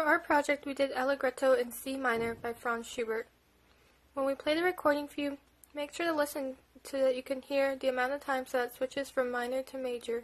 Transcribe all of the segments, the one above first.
For our project, we did Allegretto in C minor by Franz Schubert. When we play the recording for you, make sure to listen so that you can hear the amount of times that it switches from minor to major.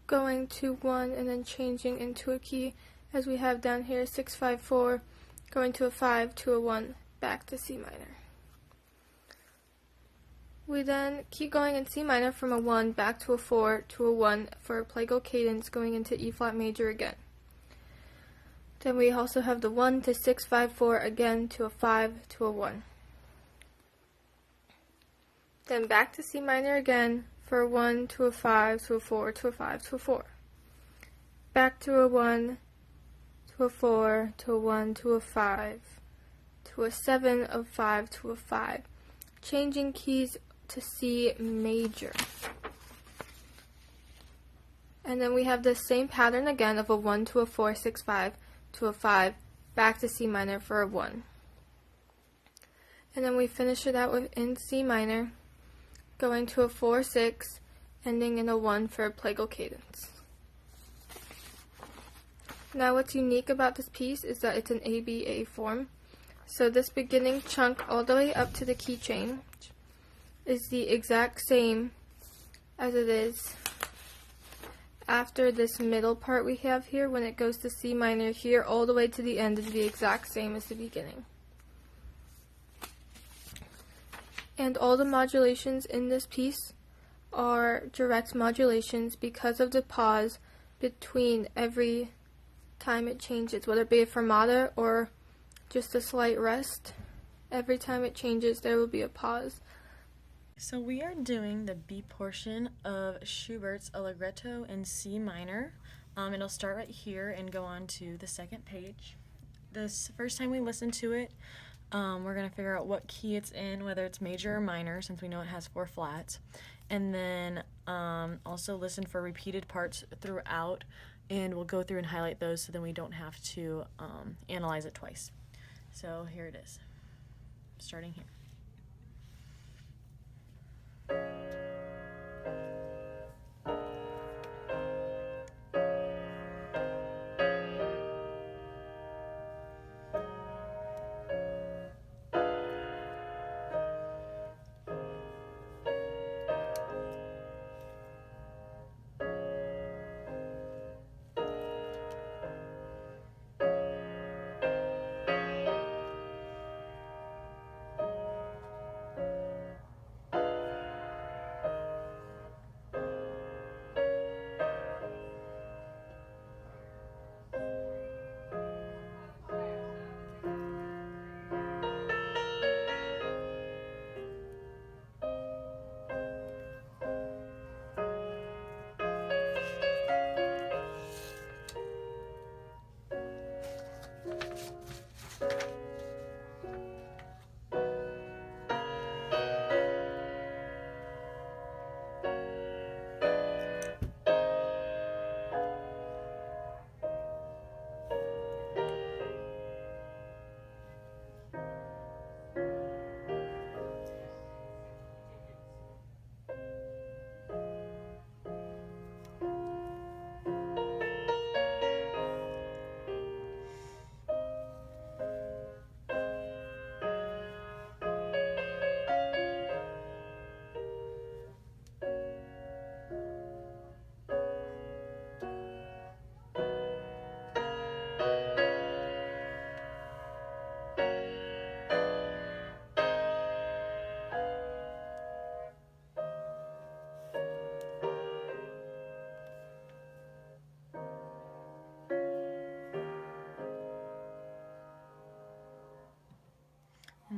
Going to 1 and then changing into a key, as we have down here 6, 5, 4, going to a 5, to a 1, back to C minor. We then keep going in C minor from a 1 back to a 4 to a 1 for a plagal cadence, going into E flat major again. Then we also have the 1 to 6, 5, 4 again to a 5 to a 1. Then back to C minor again for a 1 to a 5 to a 4 to a 5 to a 4. Back to a 1 to a 4 to a 1 to a 5 to a 7 of 5 to a 5. Changing keys to C major. And then we have the same pattern again of a 1 to a 4, 6, 5 to a 5, back to C minor for a 1. And then we finish it out with in C minor, going to a 4, 6, ending in a 1 for a plagal cadence. Now what's unique about this piece is that it's an ABA form. So this beginning chunk all the way up to the key change is the exact same as it is after this middle part we have here. When it goes to C minor here, all the way to the end is the exact same as the beginning. And all the modulations in this piece are direct modulations because of the pause between every time it changes, whether it be a fermata or just a slight rest. Every time it changes, there will be a pause. So we are doing the B portion of Schubert's Allegretto in C minor. It'll start right here and go on to the second page. This first time we listen to it, we're going to figure out what key it's in, whether it's major or minor, since we know it has 4 flats. And then also listen for repeated parts throughout, and we'll go through and highlight those so then we don't have to analyze it twice. So here it is, starting here.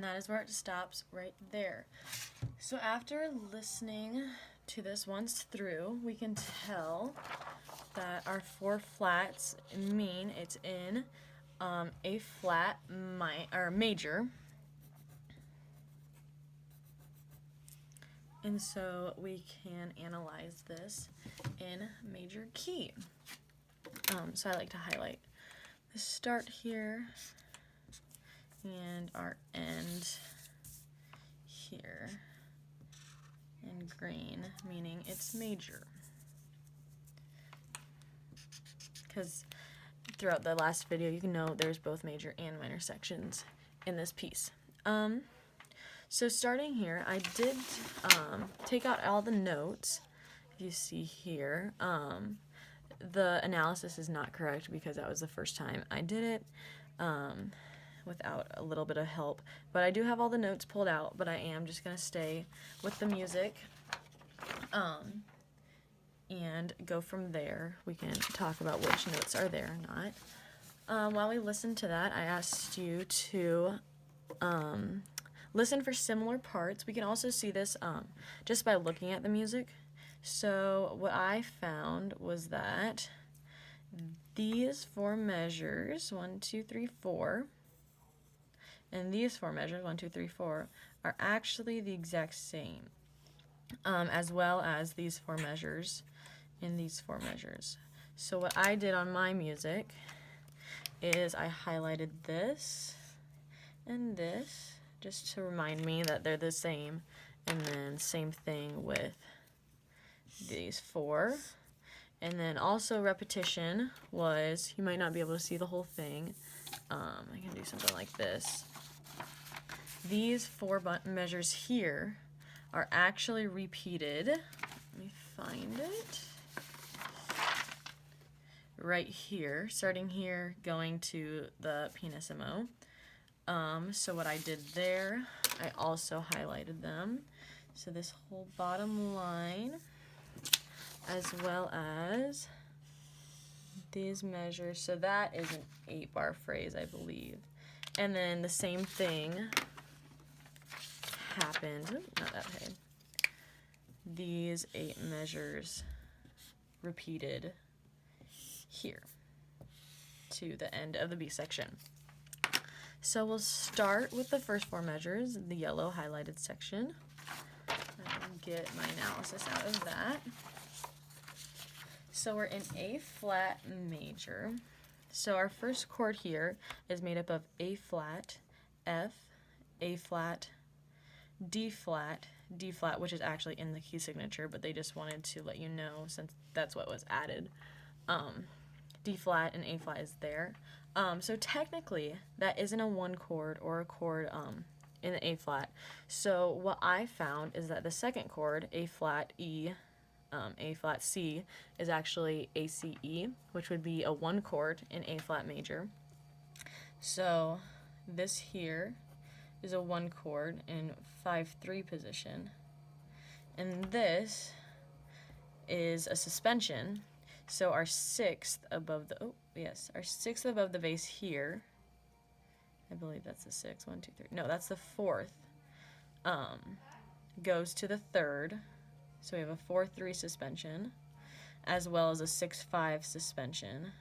and that is where it stops right there. So after listening to this once through, we can tell that our 4 flats mean it's in A flat major. And so we can analyze this in major key. So I like to highlight the start here and our end here in green, meaning it's major. Because throughout the last video, you can know there's both major and minor sections in this piece. So starting here, I did take out all the notes. You see here, the analysis is not correct because that was the first time I did it without a little bit of help. But I do have all the notes pulled out, but I am just going to stay with the music and go from there. We can talk about which notes are there or not. While we listen to that, I asked you to listen for similar parts. We can also see this just by looking at the music. So what I found was that these 4 measures, 1, 2, 3, 4, and these 4 measures, 1, 2, 3, 4, are actually the exact same, as well as these 4 measures and these 4 measures. So what I did on my music is I highlighted this and this just to remind me that they're the same, and then same thing with these 4. And then also repetition was, you might not be able to see the whole thing. I can do something like this. These 4 measures here are actually repeated. Let me find it. Right here, starting here, going to the pianissimo. So what I did there, I also highlighted them. So this whole bottom line, as well as these measures. So that is an 8-bar phrase, I believe. And then the same thing happened, not that high. These 8 measures repeated here to the end of the B section. So we'll start with the first 4 measures, the yellow highlighted section. I'll get my analysis out of that. So we're in A flat major. So our first chord here is made up of A flat, F, A flat, D flat, D flat, which is actually in the key signature, but they just wanted to let you know since that's what was added. D flat and A flat is there. So technically, that isn't a 1 chord or a chord in the A flat. So what I found is that the second chord, A flat E, A flat C, is actually ACE, which would be a 1 chord in A flat major. So this here is a 1 chord in 5/3 position, and this is a suspension. So our 6th above the our 6th above the bass here, I believe that's the 6th, 1, 2, 3, no, that's the 4th, goes to the 3rd, so we have a 4/3 suspension, as well as a 6/5 suspension,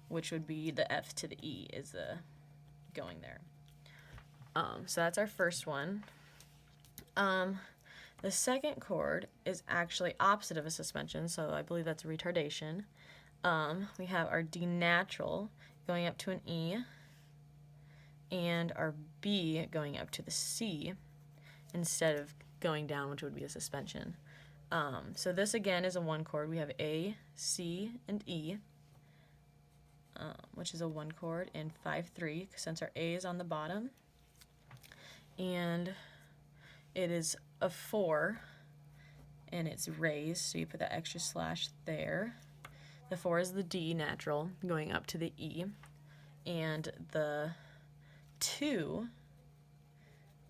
which would be the F to the E is the going there. So that's our first one. The second chord is actually opposite of a suspension, so I believe that's a retardation. We have our D natural going up to an E, and our B going up to the C instead of going down, which would be a suspension. So this again is a 1 chord. We have A, C, and E, which is a 1 chord in 5/3 since our A is on the bottom. And it is a 4, and it's raised, so you put that extra slash there. The 4 is the D natural going up to the E, and the 2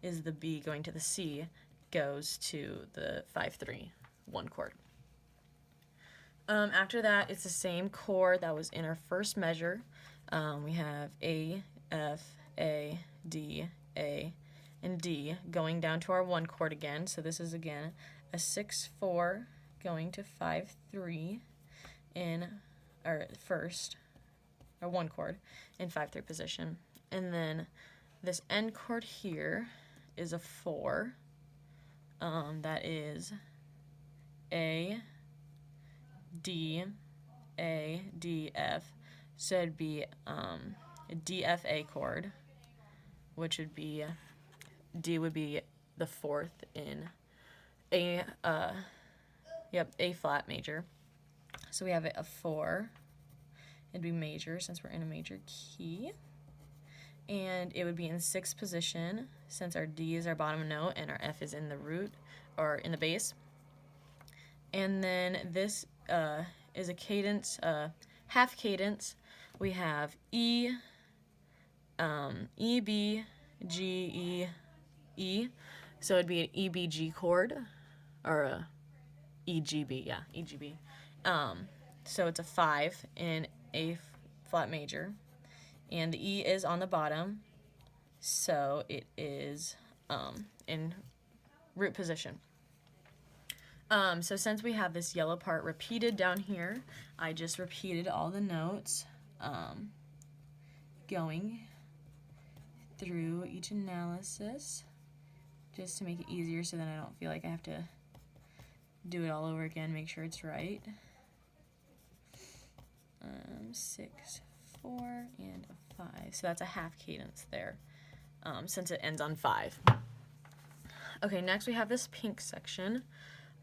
is the B going to the C, goes to the 5/3, 1 chord. After that, it's the same chord that was in our first measure. We have A, F, A, D, A, and D, going down to our 1 chord again. So this is again a 6-4 going to 5-3 in our first, or 1 chord in 5-3 position. And then this end chord here is a 4. That is A, D, A, D, F. So it'd be a D, F, A chord, which would be, D would be the 4th in A, A flat major. So we have a 4. It'd be major since we're in a major key. And it would be in 6th position since our D is our bottom note and our F is in the root or in the bass. And then this is a cadence, half cadence. We have E, E, B, G, E, E. So it'd be an E, B, G chord, or a E, G, B, yeah, E, G, B. So it's a 5 in A flat major. And the E is on the bottom, so it is in root position. So since we have this yellow part repeated down here, I just repeated all the notes going through each analysis just to make it easier so then I don't feel like I have to do it all over again, make sure it's right. 6, 4, and a 5. So that's a half cadence there, since it ends on 5. Okay, next we have this pink section.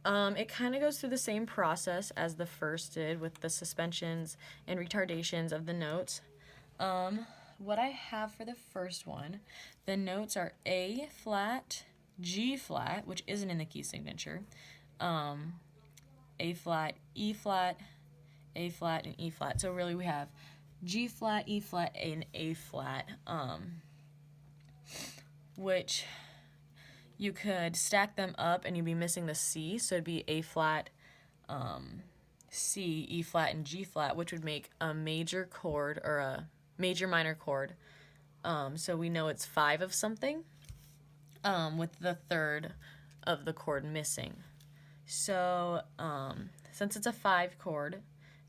It kind of goes through the same process as the first did with the suspensions and retardations of the notes. What I have for the first one, the notes are A flat, G flat, which isn't in the key signature, A flat, E flat, A flat, and E flat. So really we have G flat, E flat, and A flat, which you could stack them up and you'd be missing the C, so it'd be A flat, C, E flat, and G flat, which would make a major chord or a major minor chord. So we know it's 5 of something, with the 3rd of the chord missing. So since it's a 5 chord,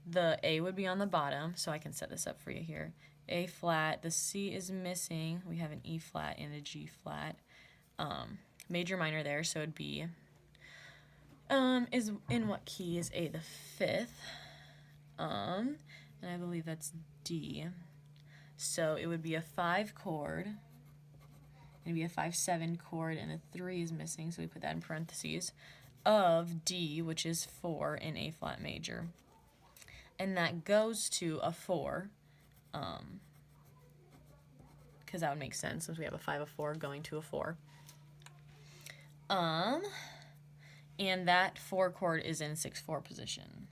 the A would be on the bottom, so I can set this up for you here. A flat, the C is missing, we have an E flat and a G flat. Major minor there, so it'd be, is in what key is A? The 5th, and I believe that's D. So it would be a 5 chord, it'd be a 5-7 chord, and the 3 is missing, so we put that in parentheses, of D, which is 4 in A flat major. And that goes to a 4, because that would make sense since we have a 5 of 4 going to a 4. And that 4 chord is in 6-4 position.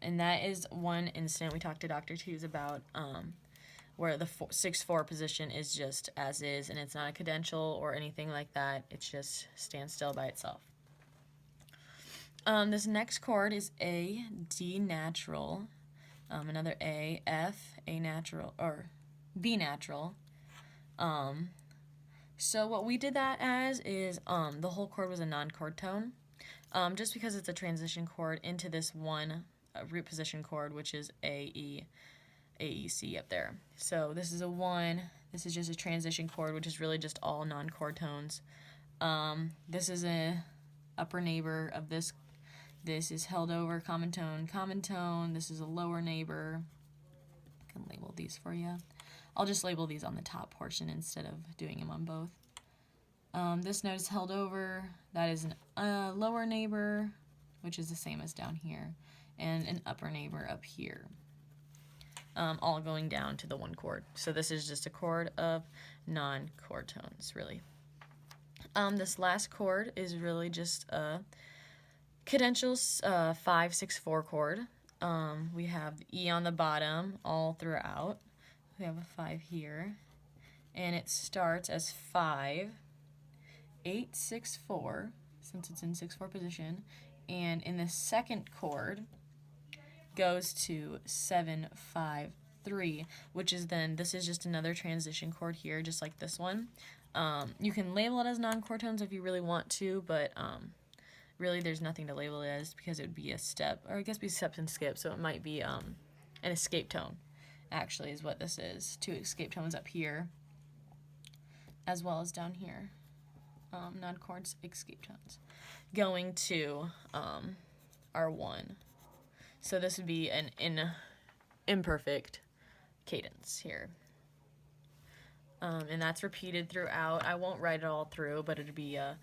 And that is one incident we talked to Dr. Tews about, where the 6-4 position is just as is, and it's not a cadential or anything like that. It just stands still by itself. This next chord is A, D natural, another A, F, A natural, or B natural. So what we did that as is the whole chord was a non-chord tone, just because it's a transition chord into this one root position chord, which is A, E, C up there. So this is a 1, this is just a transition chord, which is really just all non-chord tones. This is a upper neighbor of this. This is held over, common tone. This is a lower neighbor. I can label these for you. I'll just label these on the top portion instead of doing them on both. This note is held over. That is a lower neighbor, which is the same as down here, and an upper neighbor up here, all going down to the 1 chord. So this is just a chord of non-chord tones, really. This last chord is really just a cadential 5-6-4 chord. We have the E on the bottom all throughout. We have a 5 here, and it starts as 5, 8, 6, 4, since it's in 6-4 position, and in the second chord goes to 7, 5, 3, which is then, this is just another transition chord here, just like this one. You can label it as non-chord tones if you really want to, but really there's nothing to label it as because it would be a step, or I guess be steps and skips, so it might be an escape tone, actually, is what this is. 2 escape tones up here, as well as down here. Non-chord escape tones. Going to our 1. So this would be an imperfect cadence here. And that's repeated throughout. I won't write it all through, but it'd be a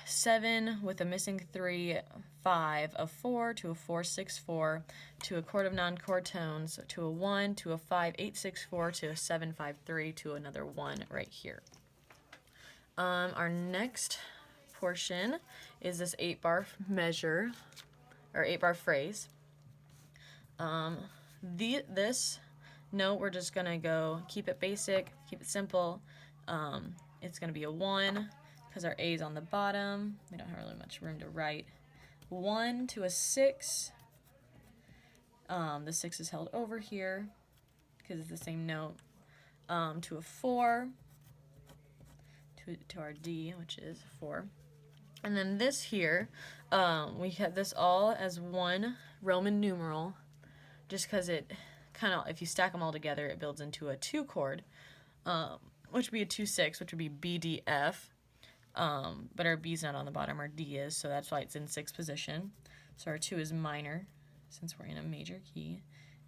7 with a missing 3, 5, a 4, to a 4, 6, 4, to a chord of non-chord tones, to a 1, to a 5, 8, 6, 4, to a 7, 5, 3, to another 1 right here. Our next portion is this 8-bar measure, or 8-bar phrase. This note, we're just gonna go keep it basic, keep it simple. It's gonna be a 1 because our A is on the bottom. We don't have really much room to write. 1 to a 6. The 6 is held over here because it's the same note. To a 4. To our D, which is 4. And then this here, we have this all as one Roman numeral, just because it kind of, if you stack them all together, it builds into a 2 chord, which would be a 2-6, which would be B, D, F. But our B's not on the bottom, our D is, so that's why it's in 6th position. So our 2 is minor, since we're in a major key,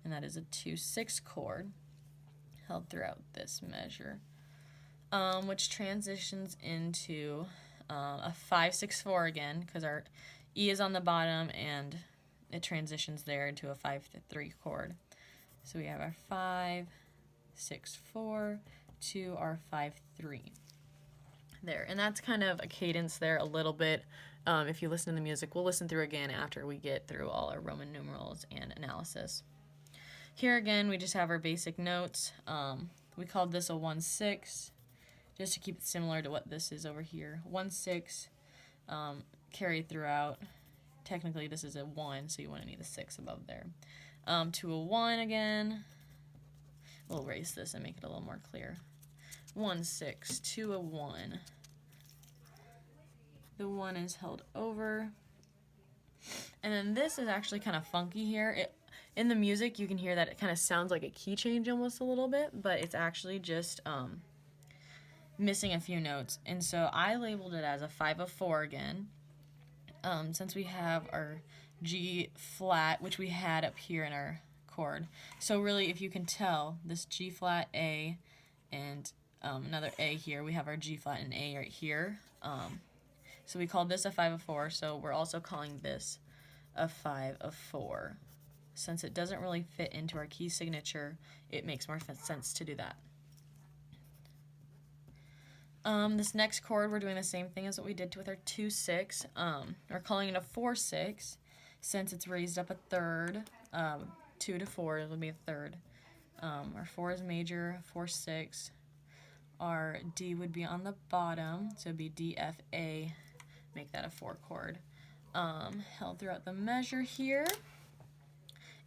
and that is a 2-6 chord held throughout this measure, which transitions into a 5-6-4 again, because our E is on the bottom, and it transitions there into a 5-3 chord. So we have our 5-6-4 to our 5-3 there, and that's kind of a cadence there a little bit. If you listen to the music, we'll listen through again after we get through all our Roman numerals and analysis. Here again, we just have our basic notes. We called this a 1-6, just to keep it similar to what this is over here. 1-6, carried throughout. Technically, this is a 1, so you wouldn't need the 6 above there. To a 1 again. We'll erase this and make it a little more clear. 1-6 to a 1. The 1 is held over. And then this is actually kind of funky here. In the music, you can hear that it kind of sounds like a key change almost a little bit, but it's actually just missing a few notes. And so I labeled it as a 5-4 again, since we have our G flat, which we had up here in our chord. So really, if you can tell, this G flat, A, and another A here, we have our G flat and A right here. So we called this a 5-4, so we're also calling this a 5-4. Since it doesn't really fit into our key signature, it makes more sense to do that. This next chord, we're doing the same thing as what we did with our 2-6. We're calling it a 4-6, since it's raised up a third. 2 to 4 would be a third. Our 4 is major, 4-6. Our D would be on the bottom, so it'd be D, F, A. Make that a 4 chord. Held throughout the measure here.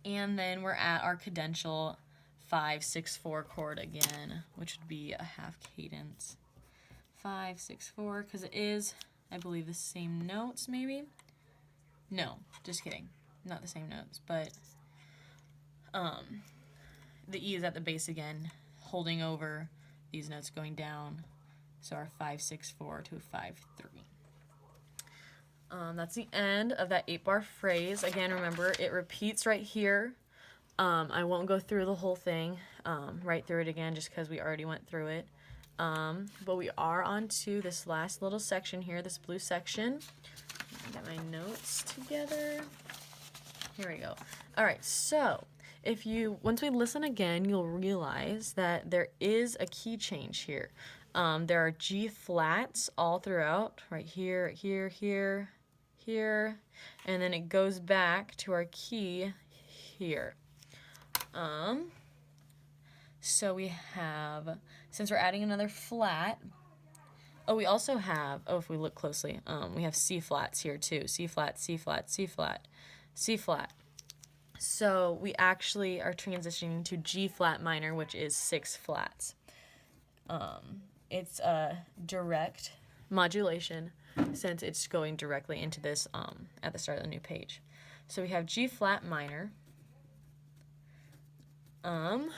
And then we're at our cadential 5-6-4 chord again, which would be a half cadence. 5-6-4, because it is, I believe, the same notes, maybe? No, just kidding. Not the same notes, but the E is at the base again, holding over these notes going down. So our 5-6-4 to a 5-3. That's the end of that 8-bar phrase. Again, remember, it repeats right here. I won't go through the whole thing, right through it again, just because we already went through it. But we are on to this last little section here, this blue section. Get my notes together. Here we go. All right, so once we listen again, you'll realize that there is a key change here. There are G flats all throughout, right here, here, here, here, and then it goes back to our key here. So we have, since we're adding another flat, we also have, if we look closely, we have C flats here too. C flat, C flat, C flat, C flat. So we actually are transitioning to G flat minor, which is 6 flats. It's a direct modulation since it's going directly into this at the start of the new page. So we have G flat minor, and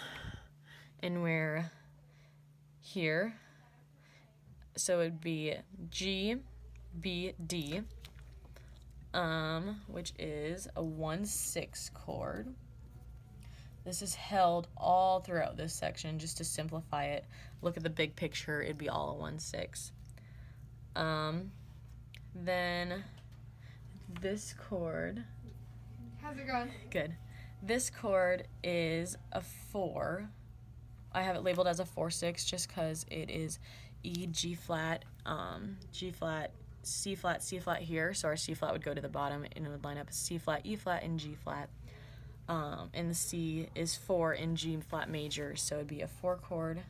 we're here. So it'd be G, B, D, which is a 1/6 chord. This is held all throughout this section. Just to simplify it, look at the big picture, it'd be all a 1/6. Then this chord. How's it going? Good. This chord is a 4. I have it labeled as a 4/6 just because it is E, G flat, G flat, C flat, C flat here. So our C flat would go to the bottom and it would line up as C flat, E flat, and G flat. And the C is 4 in G flat major, so it'd be a 4 chord.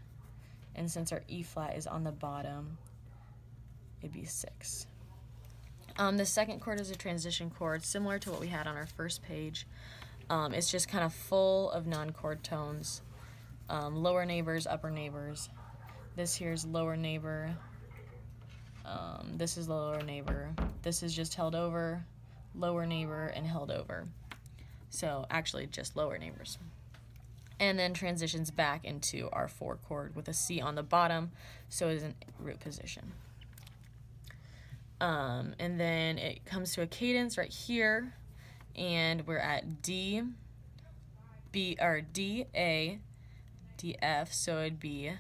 And since our E flat is on the bottom, it'd be 6. The second chord is a transition chord, similar to what we had on our first page. It's just kind of full of non-chord tones. Lower neighbors, upper neighbors. This here is lower neighbor. This is the lower neighbor. This is just held over, lower neighbor, and held over. So actually just lower neighbors. And then transitions back into our 4 chord with a C on the bottom, so it is in root position. And then it comes to a cadence right here, and we're at D, B, or D, A, D, F, so it'd be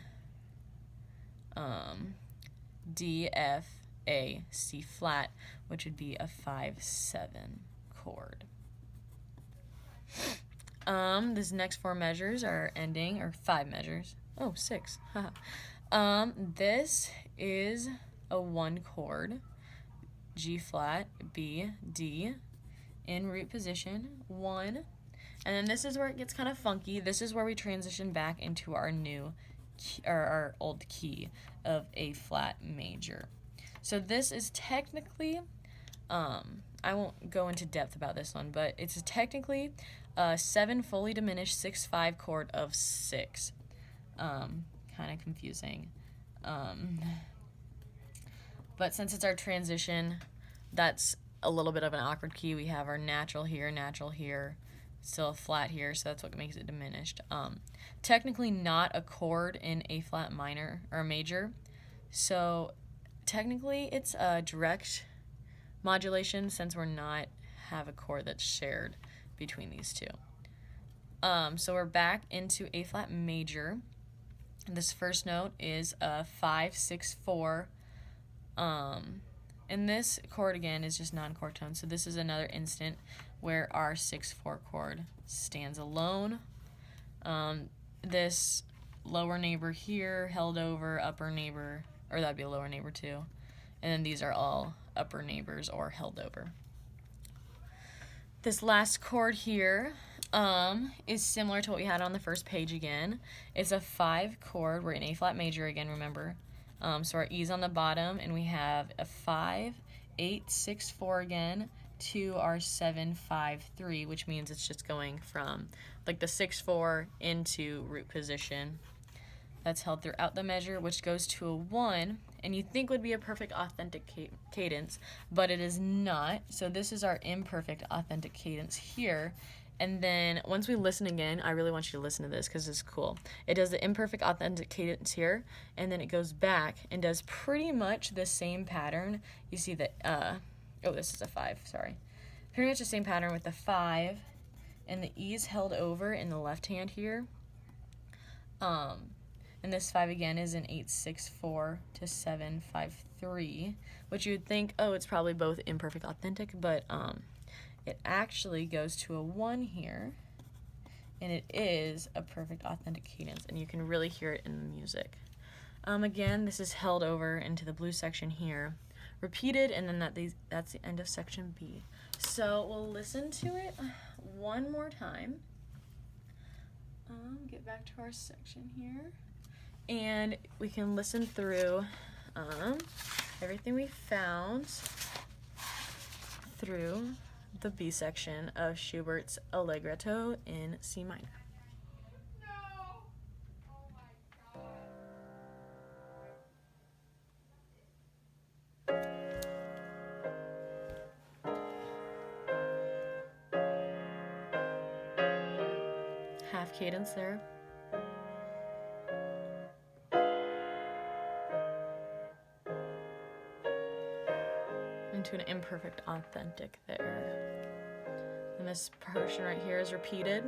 D, F, A, C flat, which would be a 5/7 chord. This next 4 measures are ending, or 5 measures. Oh, 6. This is a 1 chord. G flat, B, D, in root position, 1. And then this is where it gets kind of funky. This is where we transition back into our new, or our old key of A flat major. So this is technically, I won't go into depth about this one, but it's technically a 7 fully diminished 6/5 chord of 6. Kind of confusing. But since it's our transition, that's a little bit of an awkward key. We have our natural here, still a flat here, so that's what makes it diminished. Technically not a chord in A flat minor or major, so technically it's a direct modulation since we're not have a chord that's shared between these two. So we're back into A flat major. This first note is a 5/6/4. And this chord again is just non-chord tone. So this is another instant where our 6/4 chord stands alone. This lower neighbor here, held over, upper neighbor, or that'd be a lower neighbor too. And then these are all upper neighbors or held over. This last chord here is similar to what we had on the first page again. It's a 5 chord. We're in A flat major again, remember. So our E's on the bottom, and we have a 5, 8, 6, 4 again to our 7, 5, 3, which means it's just going from like the 6/4 into root position. That's held throughout the measure, which goes to a 1, and you think would be a perfect authentic cadence, but it is not. So this is our imperfect authentic cadence here. And then once we listen again, I really want you to listen to this because it's cool. It does the imperfect authentic cadence here, and then it goes back and does pretty much the same pattern. You see that, oh, this is a 5, sorry. Pretty much the same pattern with the 5 and the E's held over in the left hand here. And this 5 again is an 8/6/4 to 7/5/3, which you would think, oh, it's probably both imperfect authentic, but it actually goes to a 1 here, and it is a perfect authentic cadence, and you can really hear it in the music. Again, this is held over into the blue section here, repeated, and then that's the end of section B. So we'll listen to it one more time. Get back to our section here, and we can listen through everything we found through the B section of Schubert's Allegretto in C minor. Half cadence there. Into an imperfect authentic there. And this portion right here is repeated.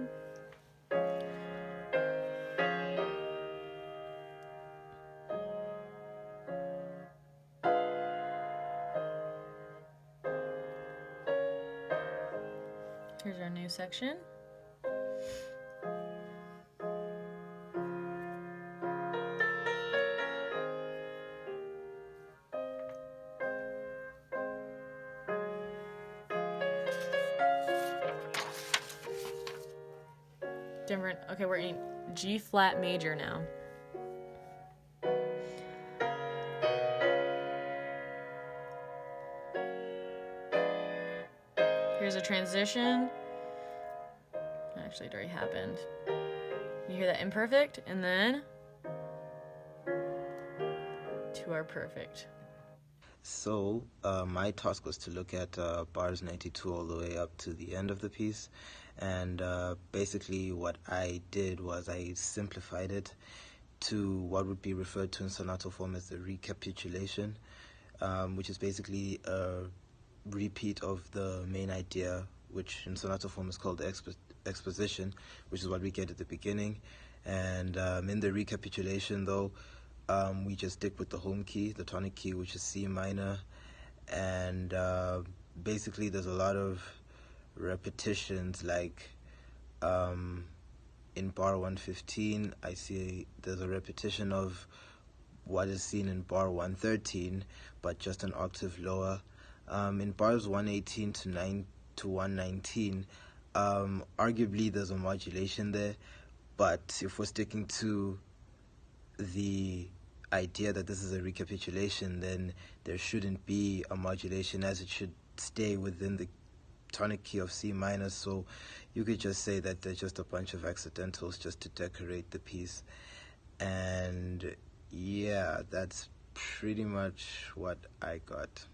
Here's our new section. Different. Okay, we're in G flat major now. Here's a transition. Actually, it already happened. You hear that imperfect, and then to our perfect. So my task was to look at bars 92 all the way up to the end of the piece, and basically what I did was I simplified it to what would be referred to in sonato form as the recapitulation, which is basically a repeat of the main idea, which in sonato form is called exposition, which is what we get at the beginning. And in the recapitulation, though, we just stick with the home key, the tonic key, which is C minor, and basically there's a lot of repetitions, like in bar 115 I see there's a repetition of what is seen in bar 113, but just an octave lower. In bars 118 to 119, arguably there's a modulation there, but if we're sticking to the idea that this is a recapitulation, then there shouldn't be a modulation, as it should stay within the tonic key of C minor. So you could just say that there's just a bunch of accidentals just to decorate the piece. And yeah, that's pretty much what I got.